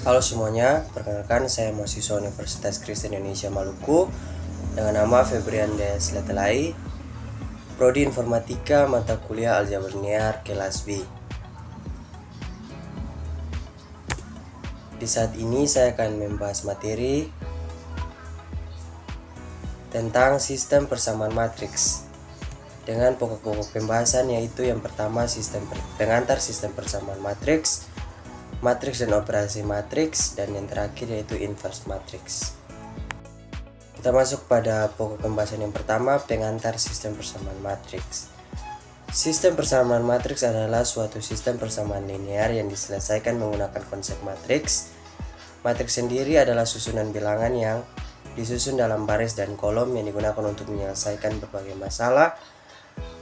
Halo semuanya, perkenalkan saya mahasiswa Universitas Kristen Indonesia Maluku dengan nama Febrian Des Letelai, Prodi Informatika, mata kuliah Aljabar Linear kelas B. Di saat ini saya akan membahas materi tentang sistem persamaan matriks dengan pokok-pokok pembahasan, yaitu yang pertama pengantar sistem persamaan matriks dan operasi matriks, dan yang terakhir yaitu inverse matriks. Kita masuk pada pokok pembahasan yang pertama, pengantar sistem persamaan matriks. Sistem persamaan matriks adalah suatu sistem persamaan linear yang diselesaikan menggunakan konsep matriks. Matriks sendiri adalah susunan bilangan yang disusun dalam baris dan kolom yang digunakan untuk menyelesaikan berbagai masalah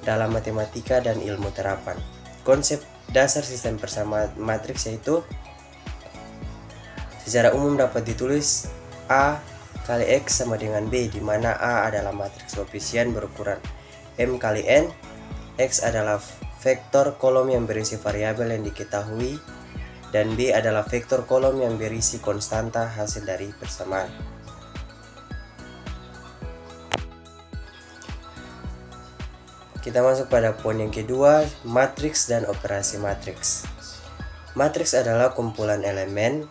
dalam matematika dan ilmu terapan. Konsep dasar sistem persamaan matriks yaitu secara umum dapat ditulis A kali X sama dengan B, di mana A adalah matriks Lopisian berukuran M kali N, X adalah vektor kolom yang berisi variabel yang diketahui, dan B adalah vektor kolom yang berisi konstanta hasil dari persamaan. Kita masuk pada poin yang kedua, matriks dan operasi matriks. Matriks adalah kumpulan elemen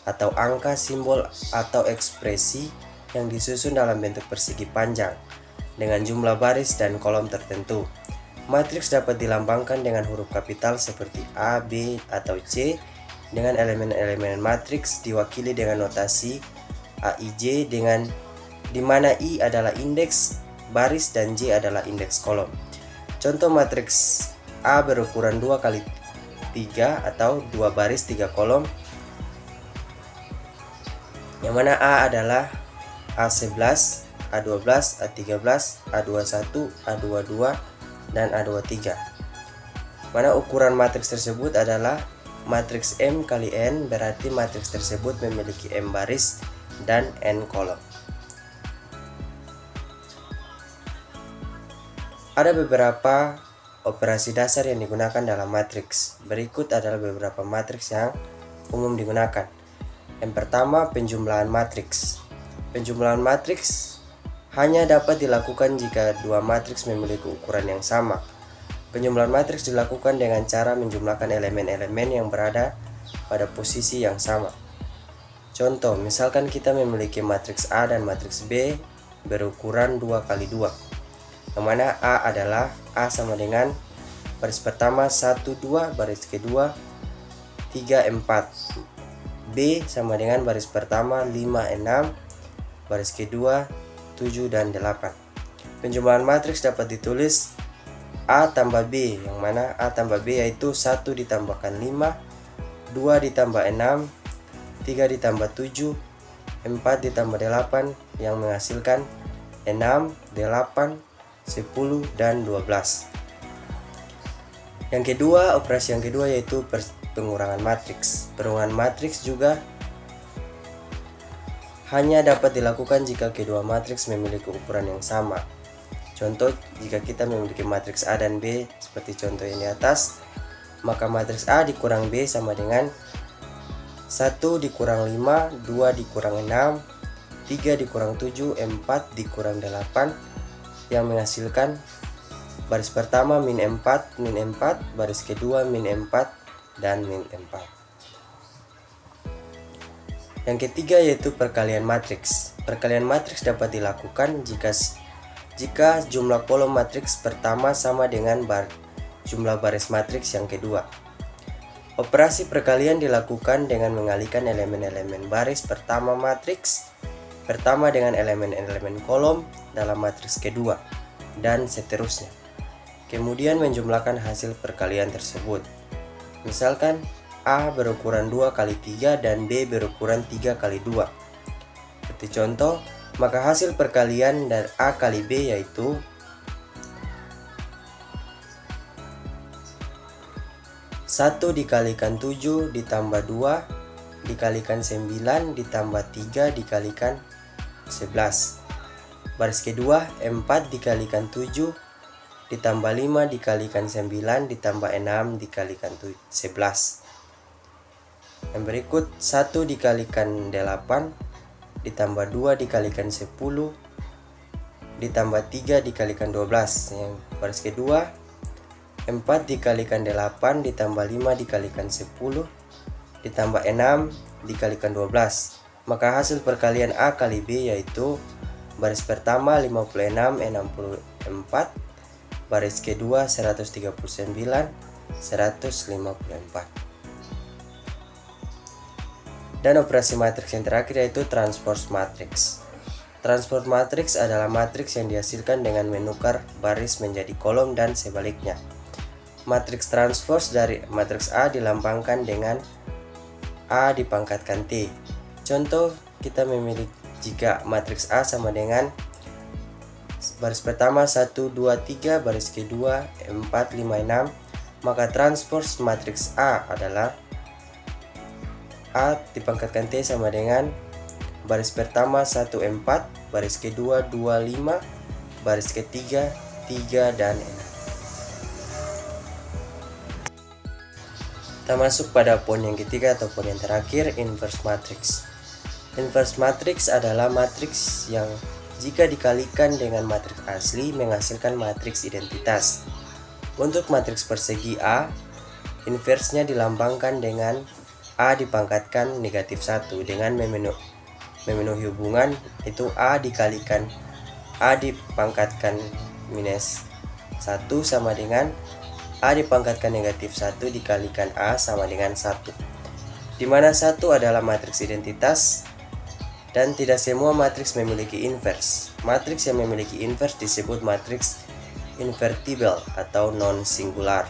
atau angka, simbol, atau ekspresi yang disusun dalam bentuk persegi panjang dengan jumlah baris dan kolom tertentu. Matriks dapat dilambangkan dengan huruf kapital seperti A, B, atau C, dengan elemen-elemen matriks diwakili dengan notasi AIJ di mana I adalah indeks baris dan J adalah indeks kolom. Contoh matriks A berukuran 2 kali 3 atau 2 baris 3 kolom, yang mana A adalah A11, A12, A13, A21, A22, dan A23. Mana ukuran matriks tersebut adalah matriks M kali N, berarti matriks tersebut memiliki M baris dan N kolom. Ada beberapa operasi dasar yang digunakan dalam matriks. Berikut adalah beberapa matriks yang umum digunakan. Yang pertama, penjumlahan matriks. Penjumlahan matriks hanya dapat dilakukan jika dua matriks memiliki ukuran yang sama. Penjumlahan matriks dilakukan dengan cara menjumlahkan elemen-elemen yang berada pada posisi yang sama. Contoh, misalkan kita memiliki matriks A dan matriks B berukuran 2 kali 2. Yang mana A adalah A sama dengan baris pertama 1, 2, baris kedua 3, 4. B sama dengan baris pertama 5, 6, baris kedua 7 dan 8. Penjumlahan matriks dapat ditulis A tambah B, yang mana A tambah B yaitu 1 ditambahkan 5, 2 ditambah 6, 3 ditambah 7, 4 ditambah 8, yang menghasilkan 6, 8, 10, dan 12. Yang kedua, operasi yang kedua yaitu pengurangan matriks. Pengurangan matriks juga hanya dapat dilakukan jika kedua matriks memiliki ukuran yang sama. Contoh, jika kita memiliki matriks A dan B seperti contoh yang di atas, maka matriks A dikurang B sama dengan 1 dikurang 5, 2 dikurang 6, 3 dikurang 7, 4 dikurang 8, yang menghasilkan baris pertama min 4, baris kedua min 4, dan min 4. Yang ketiga yaitu perkalian matriks. Perkalian matriks dapat dilakukan jika jumlah kolom matriks pertama sama dengan jumlah baris matriks yang kedua. Operasi perkalian dilakukan dengan mengalihkan elemen-elemen baris pertama matriks pertama dengan elemen-elemen kolom dalam matriks kedua, dan seterusnya. Kemudian menjumlahkan hasil perkalian tersebut. Misalkan A berukuran 2 kali 3 dan B berukuran 3 kali 2. Seperti contoh, maka hasil perkalian dari A kali B yaitu 1 dikalikan 7 ditambah 2 dikalikan 9 ditambah 3 dikalikan 11. Baris kedua 4 dikalikan 7 ditambah 5 dikalikan 9 ditambah 6 dikalikan 11. Yang berikut 1 dikalikan 8 ditambah 2 dikalikan 10 ditambah 3 dikalikan 12. Yang baris kedua 4 dikalikan 8 ditambah 5 dikalikan 10 ditambah 6 dikalikan 12. Maka hasil perkalian A kali B yaitu baris pertama 56 64, baris kedua 139 154. Dan operasi matriks yang terakhir yaitu transpose matriks. Transpose matriks adalah matriks yang dihasilkan dengan menukar baris menjadi kolom dan sebaliknya. Matriks transpose dari matriks A dilambangkan dengan A dipangkatkan T. Contoh, kita memiliki jika matriks A sama dengan baris pertama 1 2 3, baris kedua 4 5 6, maka transpose matriks A adalah A dipangkatkan T sama dengan baris pertama 1 4, baris kedua 2 5, baris ketiga 3 dan 6. Kita masuk pada poin yang ketiga atau poin yang terakhir, inverse matrix. Inverse matrix adalah matriks yang jika dikalikan dengan matriks asli menghasilkan matriks identitas. Untuk matriks persegi A, inversnya dilambangkan dengan A dipangkatkan negatif 1 dengan memenuhi hubungan itu A dikalikan A dipangkatkan minus 1 sama dengan A dipangkatkan negatif 1 dikalikan A sama dengan 1, di mana 1 adalah matriks identitas dan tidak semua matriks memiliki inverse. Matriks yang memiliki inverse disebut matriks invertible atau non-singular.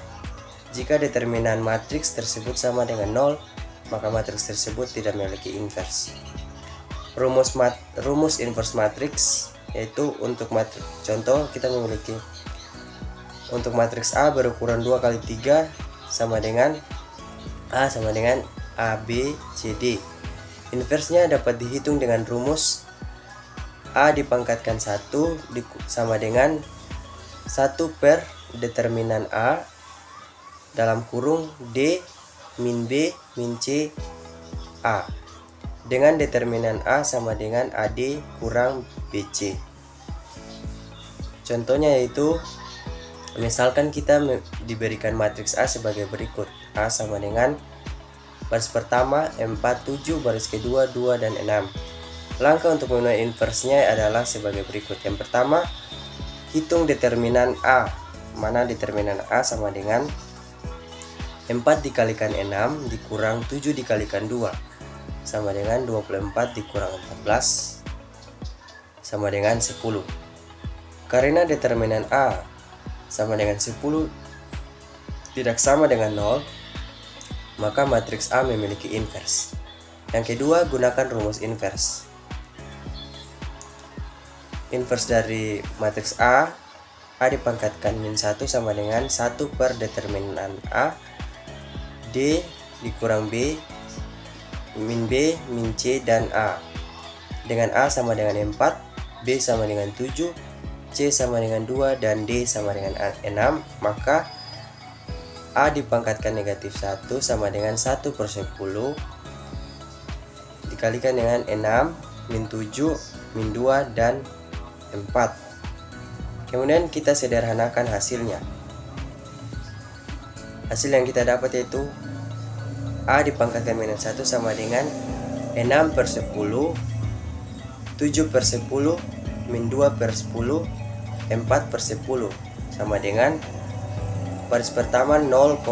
Jika determinan matriks tersebut sama dengan 0, maka matriks tersebut tidak memiliki inverse. Rumus inverse matriks yaitu untuk matriks, contoh kita memiliki untuk matriks A berukuran 2 kali 3 sama dengan A sama dengan AB CD. Inversenya dapat dihitung dengan rumus A dipangkatkan 1 sama dengan 1 per determinan A dalam kurung D min B min C A, dengan determinan A sama dengan AD kurang BC. Contohnya yaitu misalkan kita diberikan matriks A sebagai berikut. A sama dengan baris pertama 4 7, baris kedua 2 dan 6. Langkah untuk memenuhi inversenya adalah sebagai berikut. Yang pertama, hitung determinan A, mana determinan A sama dengan 4 dikalikan 6 dikurang 7 dikalikan 2 sama dengan 24 dikurang 14 sama dengan 10. Karena determinan A sama dengan 10 tidak sama dengan 0, maka matriks A memiliki inverse. Yang kedua, gunakan rumus inverse. Inverse dari matriks A dipangkatkan min 1 sama dengan 1 per determinan A D dikurang B min B min C dan A, dengan A sama dengan 4, B sama dengan 7, C sama dengan 2 dan D sama dengan 6, maka A dipangkatkan negatif 1 sama dengan 1 per 10 dikalikan dengan 6 min 7 min 2 dan 4. Kemudian kita sederhanakan hasilnya. Hasil yang kita dapat yaitu A dipangkatkan minus 1 sama dengan 6 per 10, 7 per 10, min 2 per 10, 4 per 10 sama dengan baris pertama 0,6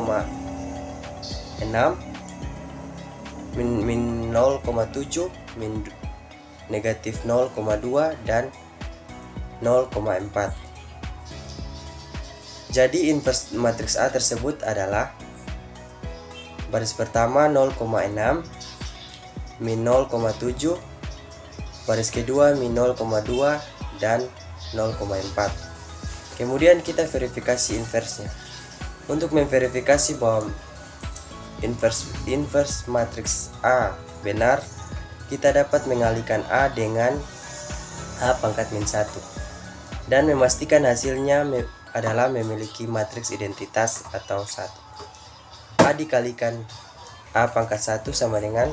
min 0,7 min negatif 0,2 dan 0,4. Jadi inverse matriks A tersebut adalah baris pertama 0,6 min 0,7, baris kedua min 0,2 dan 0,4. Kemudian kita verifikasi inversenya. Untuk memverifikasi bahwa inverse matriks A benar, kita dapat mengalihkan A dengan A pangkat min 1 dan memastikan hasilnya adalah memiliki matriks identitas atau 1. A pangkat 1 sama dengan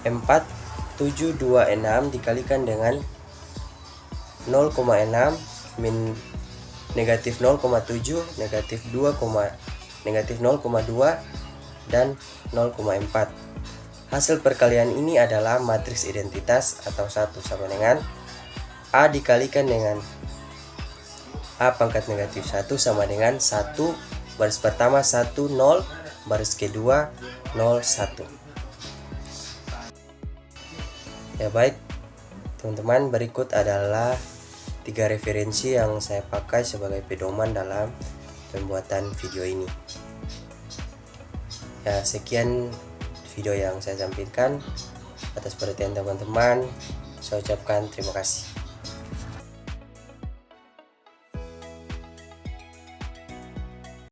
4726 dikalikan dengan 0,6 min negatif 0,7 negatif 2, negatif 0,2 dan 0,4. Hasil perkalian ini adalah matriks identitas atau 1 sama dengan A dikalikan dengan A pangkat negatif 1 sama dengan 1 baris pertama 1 0 baris kedua 0 1. Ya baik teman-teman, berikut adalah 3 referensi yang saya pakai sebagai pedoman dalam pembuatan video ini. Ya, sekian video yang saya sampaikan. Atas perhatian teman-teman, saya ucapkan terima kasih.